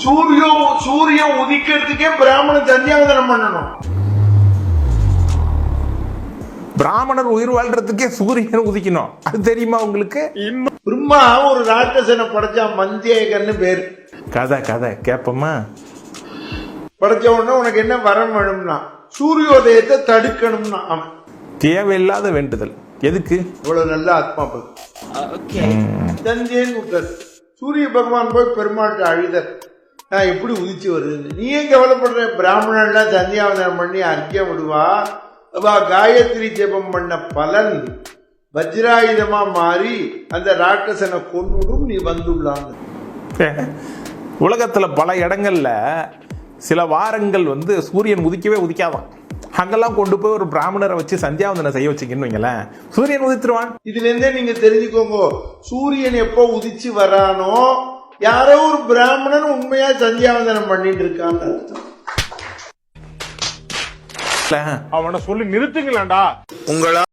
சூரியன் உதிக்கிறதுக்கே பிராமணன் சந்தியாவந்தனம் பண்ணணும். பிராமணர் உயிர் வாழ்றதுக்கே சூரியன் உதிக்கணும், அது தெரியுமா உங்களுக்கு? பிரம்மா ஒரு ராட்சசனை படைச்சா, மந்தியகன்னு பேரு. கதை கதை கேப்பமா? படைச்ச உடனே உனக்கு என்ன வரம் வேணும்னா சூரியோதயத்தை தடுக்கணும்னா அவன் தேவையில்லாத வேண்டுதல் எதுக்கு? இவ்வளவு நல்ல ஆத்மா தஞ்சேன்னு விட்டார். சூரிய பகவான் போய் பெருமாள்கிட்ட அழுதர், நான் எப்படி உதிச்சு வருதுன்னு. நீ ஏன் கவலைப்படுற? பிராமணன்லாம் சந்தியாவந்தனம் பண்ணி அர்க்கியம் விடுவா, காயத்ரி ஜெபம் பண்ண பலன் வஜ்ராயுதமா மாறி அந்த ராட்சசனை கொன்னுடும், நீ வந்துள்ளாங்க. உலகத்துல பல இடங்கள்ல சில வாரங்கள் சூரியன் உதிக்கவே உதிக்காதான். அங்கெல்லாம் கொண்டு போய் ஒரு பிராமணரை வச்சு சந்தியாவந்தனம் செய்ய வச்சுக்கன்னு வைங்களேன், சூரியன் உதித்துருவான். இதுல இருந்தே நீங்க தெரிஞ்சுக்கோங்க, சூரியன் எப்போ உதிச்சு வரானோ யாரோ ஒரு பிராமணன் உண்மையா சந்தியாவந்தனம் பண்ணிட்டு இருக்கான்னு அர்த்தம். அவனை சொல்லி நிறுத்துங்களேன்டா. உங்களா